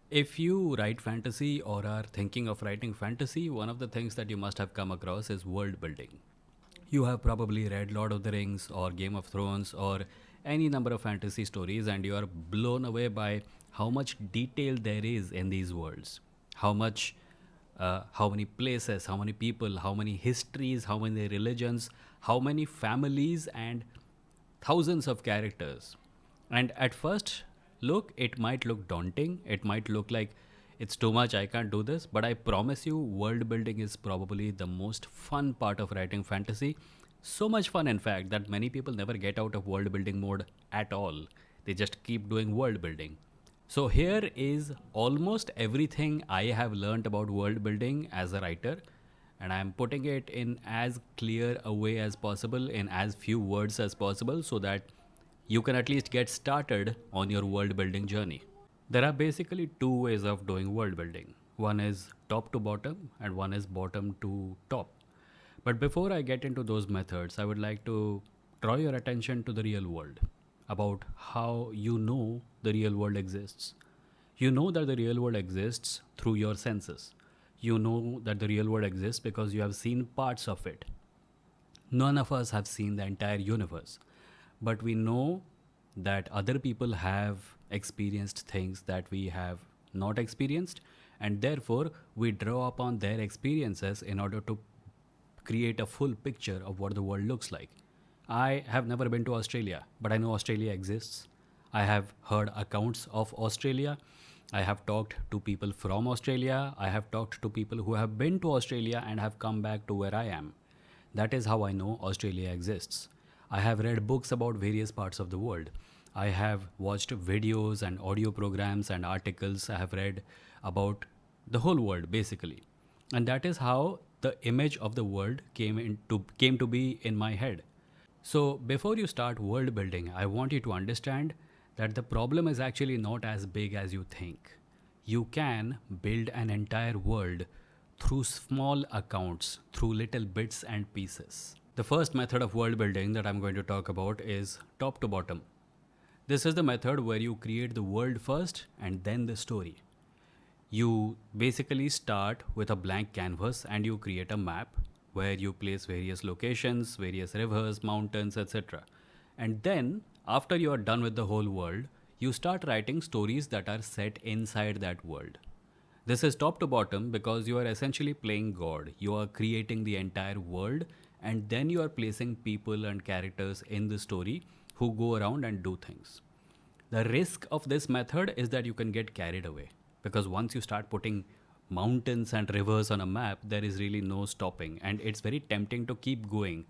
If you write fantasy or are thinking of writing fantasy, one of the things that you must have come across is world building. You have probably read Lord of the Rings or Game of Thrones or any number of fantasy stories, and you are blown away by how much detail there is in these worlds. How many places, how many people, how many histories, how many religions, how many families, and thousands of characters. And at first look, it might look daunting. It might look like it's too much, I can't do this. But I promise you, world building is probably the most fun part of writing fantasy. So much fun, in fact, that many people never get out of world building mode at all. They just keep doing world building. So, here is almost everything I have learned about world building as a writer, and I'm putting it in as clear a way as possible, in as few words as possible, so that you can at least get started on your world building journey. There are basically two ways of doing world building. One is top to bottom, and one is bottom to top. But before I get into those methods, I would like to draw your attention to the real world, about how you know the real world exists. You know that the real world exists through your senses. You know that the real world exists because you have seen parts of it. None of us have seen the entire universe, but we know that other people have experienced things that we have not experienced, and therefore we draw upon their experiences in order to create a full picture of what the world looks like. I have never been to Australia, but I know Australia exists. I have heard accounts of Australia. I have talked to people from Australia. I have talked to people who have been to Australia and have come back to where I am. That is how I know Australia exists. I have read books about various parts of the world. I have watched videos and audio programs and articles. I have read about the whole world basically. And that is how the image of the world came to be in my head. So, before you start world building, I want you to understand that the problem is actually not as big as you think. You can build an entire world through small accounts, through little bits and pieces. The first method of world building that I'm going to talk about is top to bottom. This is the method where you create the world first and then the story. You basically start with a blank canvas and you create a map where you place various locations, various rivers, mountains, etc. And then, after you are done with the whole world, you start writing stories that are set inside that world. This is top to bottom because you are essentially playing God. You are creating the entire world and then you are placing people and characters in the story who go around and do things. The risk of this method is that you can get carried away because once you start putting mountains and rivers on a map, there is really no stopping, and it's very tempting to keep going.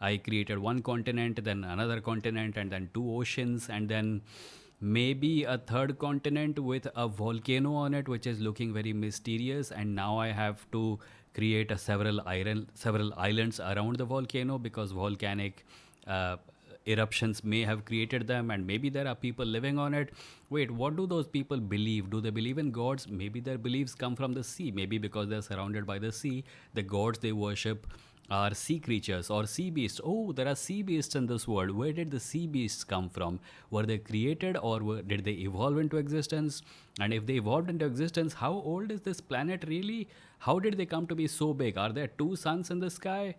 I created one continent, then another continent, and then two oceans, and then maybe a third continent with a volcano on it, which is looking very mysterious. And now I have to create several islands around the volcano because volcanic uh, eruptions may have created them, and maybe there are people living on it. Wait, what do those people believe? Do they believe in gods? Maybe their beliefs come from the sea. Maybe because they're surrounded by the sea, the gods they worship are sea creatures or sea beasts. Oh, there are sea beasts in this world. Where did the sea beasts come from? Were they created, or did they evolve into existence? And if they evolved into existence, how old is this planet really? How did they come to be so big? Are there two suns in the sky?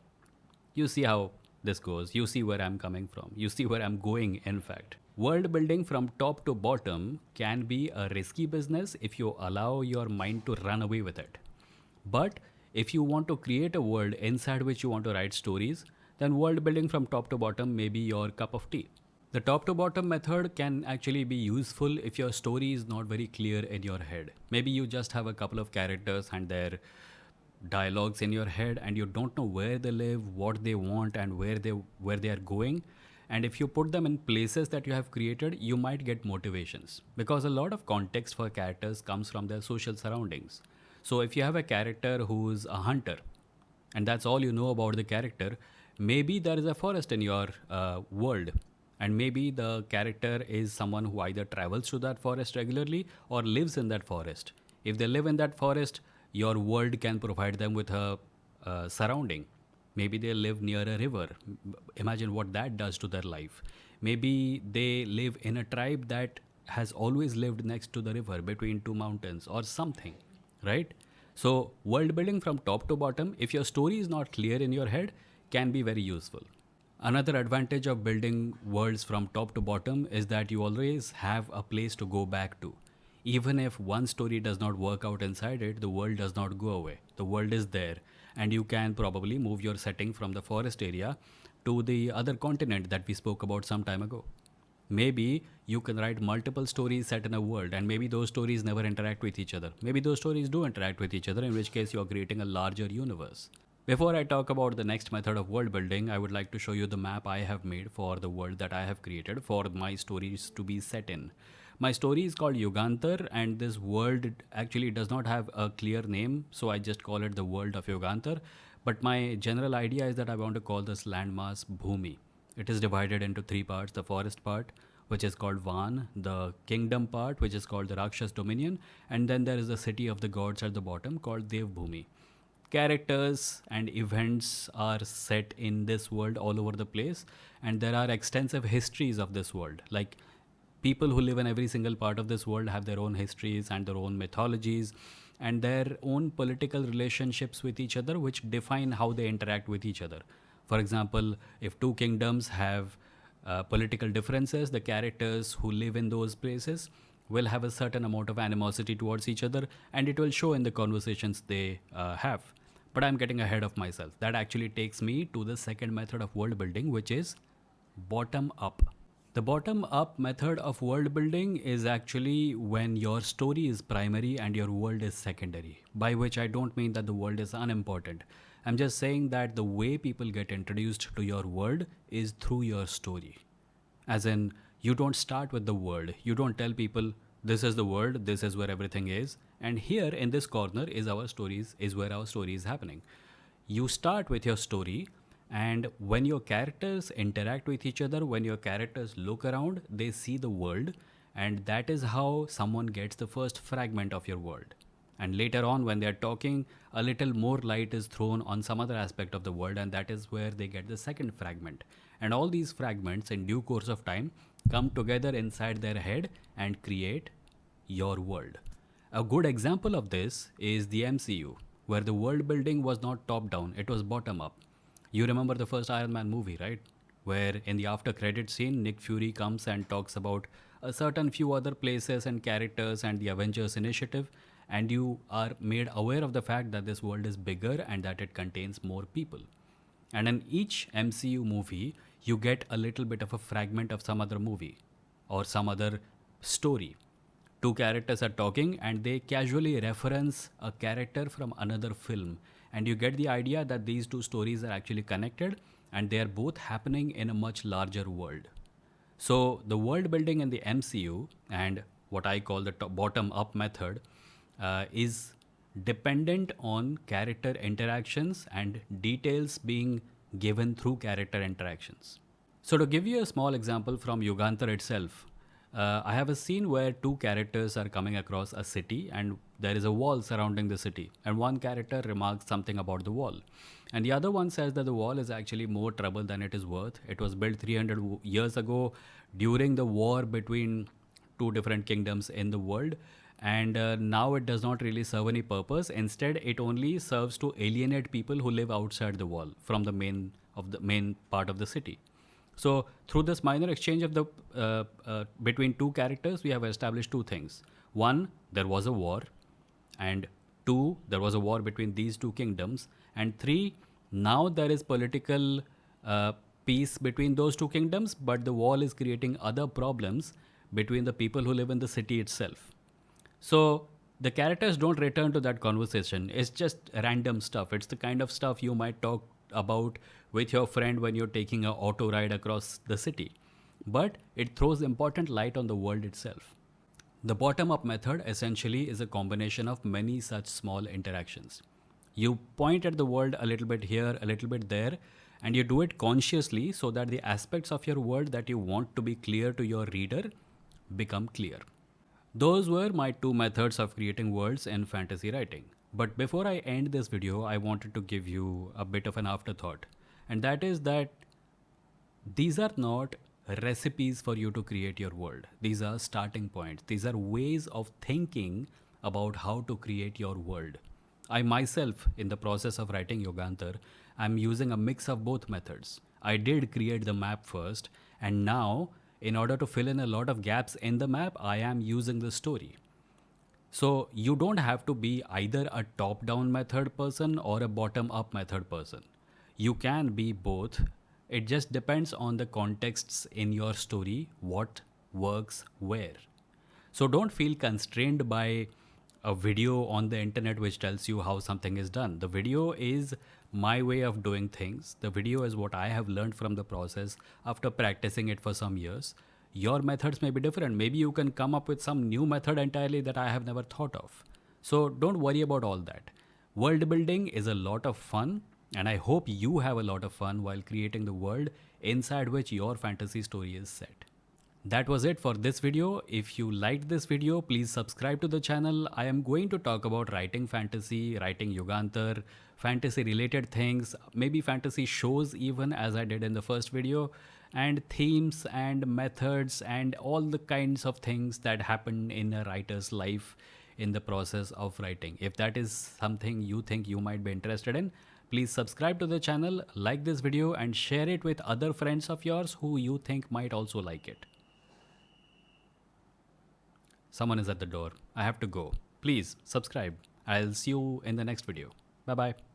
You see how this goes. You see where I'm coming from. You see where I'm going, in fact. World building from top to bottom can be a risky business if you allow your mind to run away with it. But if you want to create a world inside which you want to write stories, then world building from top to bottom may be your cup of tea. The top to bottom method can actually be useful if your story is not very clear in your head. Maybe you just have a couple of characters and their dialogues in your head and you don't know where they live, what they want, and where they are going. And if you put them in places that you have created, you might get motivations because a lot of context for characters comes from their social surroundings. So if you have a character who's a hunter and that's all you know about the character, maybe there is a forest in your world, and maybe the character is someone who either travels to that forest regularly or lives in that forest. If they live in that forest, your world can provide them with a surrounding. Maybe they live near a river. Imagine what that does to their life. Maybe they live in a tribe that has always lived next to the river between two mountains or something, right? So, world building from top to bottom, if your story is not clear in your head, can be very useful. Another advantage of building worlds from top to bottom is that you always have a place to go back to. Even if one story does not work out inside it, the world does not go away. The world is there, and you can probably move your setting from the forest area to the other continent that we spoke about some time ago. Maybe you can write multiple stories set in a world, and maybe those stories never interact with each other. Maybe those stories do interact with each other, in which case you are creating a larger universe. Before I talk about the next method of world building, I would like to show you the map I have made for the world that I have created for my stories to be set in. My story is called Yugantar, and this world actually does not have a clear name, so I just call it the world of Yugantar. But my general idea is that I want to call this landmass Bhumi. It is divided into three parts: the forest part, which is called Van, the kingdom part, which is called the Rakshas Dominion, and then there is the city of the gods at the bottom called Dev Bhumi. Characters and events are set in this world all over the place, and there are extensive histories of this world. Like, people who live in every single part of this world have their own histories and their own mythologies and their own political relationships with each other, which define how they interact with each other. For example, if two kingdoms have political differences, the characters who live in those places will have a certain amount of animosity towards each other, and it will show in the conversations they have. But I'm getting ahead of myself. That actually takes me to the second method of world building, which is bottom up. The bottom up method of world building is actually when your story is primary and your world is secondary, by which I don't mean that the world is unimportant. I'm just saying that the way people get introduced to your world is through your story. As in, you don't start with the world, you don't tell people, this is the world, this is where everything is, and here in this corner is where our story is happening. You start with your story, and when your characters interact with each other, when your characters look around, they see the world, and that is how someone gets the first fragment of your world. And later on, when they're talking, a little more light is thrown on some other aspect of the world, and that is where they get the second fragment. And all these fragments, in due course of time, come together inside their head and create your world. A good example of this is the MCU, where the world building was not top down, it was bottom up. You remember the first Iron Man movie, right? Where in the after credit scene, Nick Fury comes and talks about a certain few other places and characters and the Avengers initiative, and you are made aware of the fact that this world is bigger and that it contains more people. And in each MCU movie, you get a little bit of a fragment of some other movie or some other story. Two characters are talking and they casually reference a character from another film, and you get the idea that these two stories are actually connected and they are both happening in a much larger world. So, the world building in the MCU and what I call the bottom up method is dependent on character interactions and details being given through character interactions. So, to give you a small example from Yugantar itself, I have a scene where two characters are coming across a city and there is a wall surrounding the city. And one character remarks something about the wall. And the other one says that the wall is actually more trouble than it is worth. It was built 300 years ago during the war between two different kingdoms in the world. And now it does not really serve any purpose. Instead, it only serves to alienate people who live outside the wall from the main part of the city. So through this minor exchange of the between two characters, we have established two things. One, there was a war, and two, there was a war between these two kingdoms, and three, now there is political peace between those two kingdoms, but the wall is creating other problems between the people who live in the city itself. So the characters don't return to that conversation. It's just random stuff. It's the kind of stuff you might talk about with your friend when you're taking an auto ride across the city. But it throws important light on the world itself. The bottom up method essentially is a combination of many such small interactions. You point at the world a little bit here, a little bit there, and you do it consciously so that the aspects of your world that you want to be clear to your reader become clear. Those were my two methods of creating worlds in fantasy writing. But before I end this video, I wanted to give you a bit of an afterthought. And that is that these are not recipes for you to create your world. These are starting points. These are ways of thinking about how to create your world. I myself, in the process of writing Yogantar, I'm using a mix of both methods. I did create the map first, and now, in order to fill in a lot of gaps in the map, I am using the story. So you don't have to be either a top down method person or a bottom up method person. You can be both. It just depends on the contexts in your story, what works where. So don't feel constrained by a video on the internet which tells you how something is done. The video is my way of doing things. The video is what I have learned from the process after practicing it for some years. Your methods may be different. Maybe you can come up with some new method entirely that I have never thought of. So don't worry about all that. World building is a lot of fun, and I hope you have a lot of fun while creating the world inside which your fantasy story is set. That was it for this video. If you liked this video, please subscribe to the channel. I am going to talk about writing fantasy, writing Yugantar, fantasy related things, maybe fantasy shows even, as I did in the first video, and themes and methods and all the kinds of things that happen in a writer's life in the process of writing. If that is something you think you might be interested in, please subscribe to the channel, like this video, and share it with other friends of yours who you think might also like it. Someone is at the door. I have to go. Please subscribe. I'll see you in the next video. Bye bye.